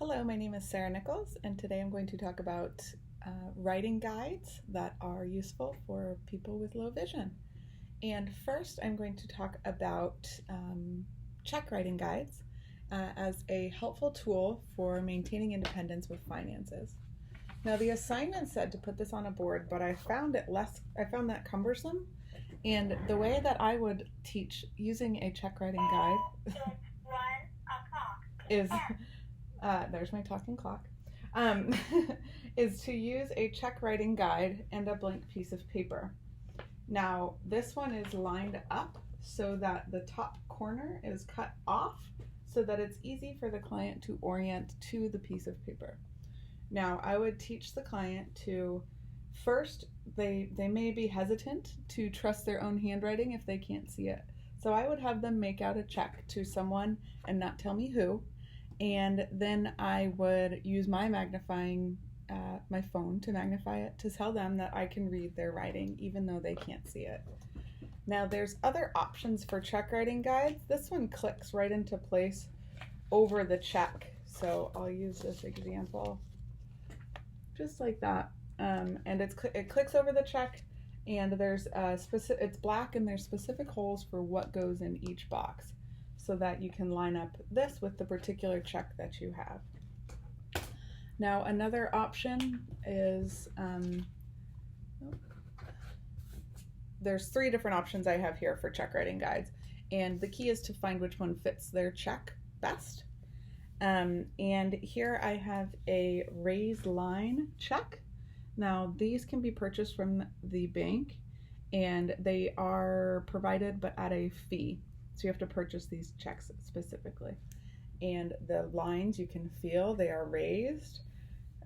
Hello, my name is Sarah Nichols, and today I'm going to talk about writing guides that are useful for people with low vision. And first, I'm going to talk about check writing guides as a helpful tool for maintaining independence with finances. Now, the assignment said to put this on a board, but I found that cumbersome. And the way that I would teach using a check writing guide is there's my talking clock, um, is to use a check writing guide and a blank piece of paper. Now, this one is lined up so that the top corner is cut off so that it's easy for the client to orient to the piece of paper. Now, I would teach the client to first, they may be hesitant to trust their own handwriting if they can't see it. So I would have them make out a check to someone and not tell me who. And then I would use my my phone to magnify it to tell them that I can read their writing even though they can't see it. Now there's other options for check writing guides. This one clicks right into place over the check. So I'll use this example just like that. And it clicks over the check, and there's it's black and there's specific holes for what goes in each box, so that you can line up this with the particular check that you have. Now another option is, there's 3 different options I have here for check writing guides, and the key is to find which one fits their check best. And here I have a raised line check. Now these can be purchased from the bank, and they are provided but at a fee. So you have to purchase these checks specifically. And the lines, you can feel they are raised.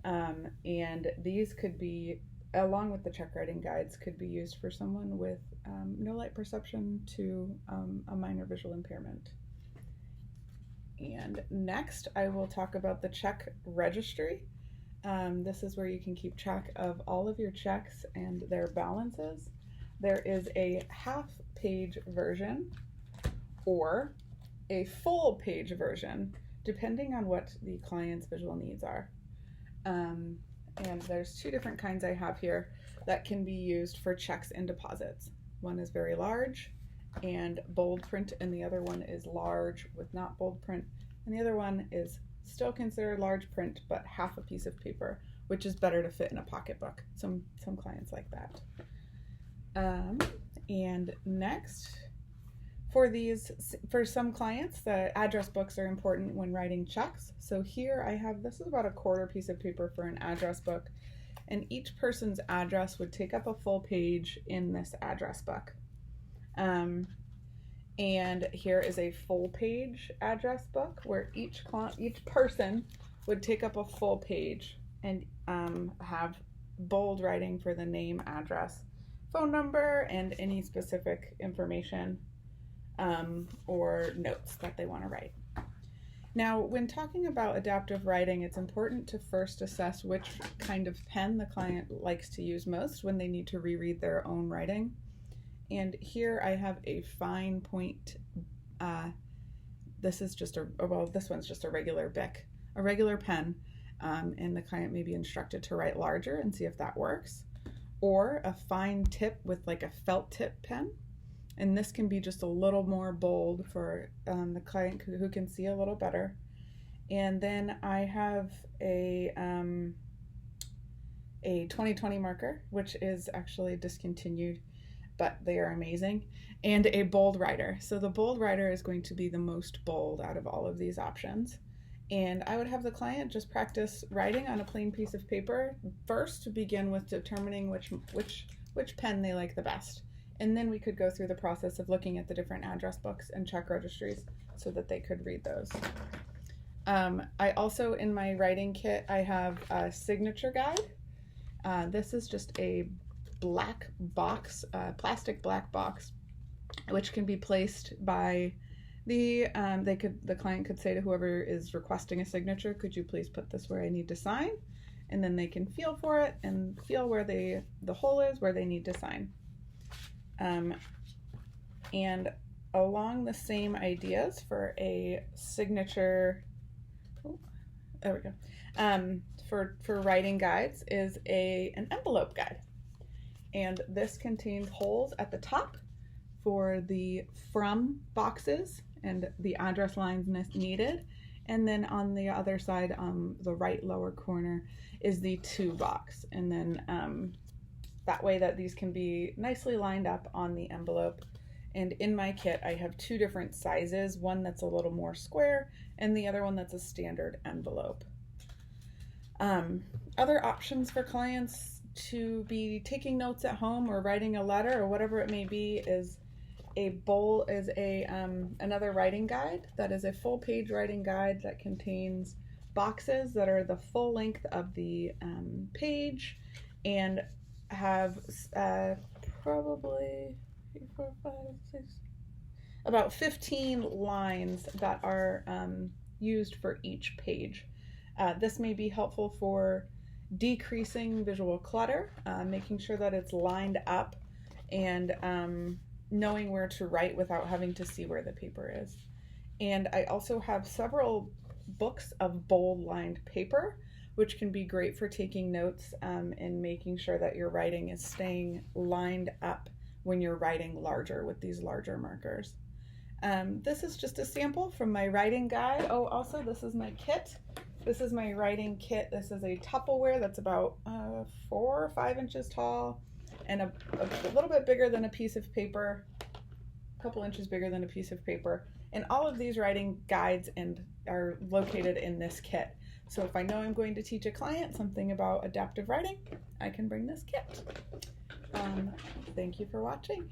And these could be, along with the check writing guides, could be used for someone with no light perception to a minor visual impairment. And next, I will talk about the check registry. This is where you can keep track of all of your checks and their balances. There is a half-page version or a full-page version, depending on what the client's visual needs are. And there's 2 different kinds I have here that can be used for checks and deposits. One is very large and bold print, and the other one is large with not bold print, and the other one is still considered large print but half a piece of paper, which is better to fit in a pocketbook. Some clients like that. And next, for some clients, the address books are important when writing checks. So here I have, this is about a quarter piece of paper for an address book, and each person's address would take up a full page in this address book. And here is a full page address book where each person would take up a full page and have bold writing for the name, address, phone number, and any specific information or notes that they want to write. Now, when talking about adaptive writing, it's important to first assess which kind of pen the client likes to use most when they need to reread their own writing. And here I have a fine point. This one's just a regular Bic, a regular pen, and the client may be instructed to write larger and see if that works, or a fine tip with like a felt tip pen, and this can be just a little more bold for the client who can see a little better. And then I have a 2020 marker, which is actually discontinued, but they are amazing, and a bold writer. So the bold writer is going to be the most bold out of all of these options. And I would have the client just practice writing on a plain piece of paper first to begin with determining which pen they like the best. And then we could go through the process of looking at the different address books and check registries so that they could read those. I also, in my writing kit, I have a signature guide. This is just a black box, plastic black box, which can be placed by the client could say to whoever is requesting a signature, could you please put this where I need to sign? And then they can feel for it and feel where the hole is where they need to sign. And along the same ideas for a signature there we go, for writing guides is an envelope guide. And this contains holes at the top for the from boxes and the address lines needed. And then on the other side, the right lower corner, is the to box. And then that way that these can be nicely lined up on the envelope. And in my kit, I have two different sizes, one that's a little more square and the other one that's a standard envelope. Other options for clients to be taking notes at home or writing a letter or whatever it may be is another writing guide that is a full page writing guide that contains boxes that are the full length of the page and have probably 3, 4, 5, 6, about 15 lines that are used for each page. This may be helpful for decreasing visual clutter, making sure that it's lined up, and knowing where to write without having to see where the paper is. And I also have several books of bold lined paper, which can be great for taking notes and making sure that your writing is staying lined up when you're writing larger with these larger markers. This is just a sample from my writing guide. Oh, also this is my kit. This is my writing kit. This is a Tupperware that's about 4 or 5 inches tall and a little bit bigger than a piece of paper, a couple inches bigger than a piece of paper. And all of these writing guides are located in this kit. So if I know I'm going to teach a client something about adaptive writing, I can bring this kit. Thank you for watching.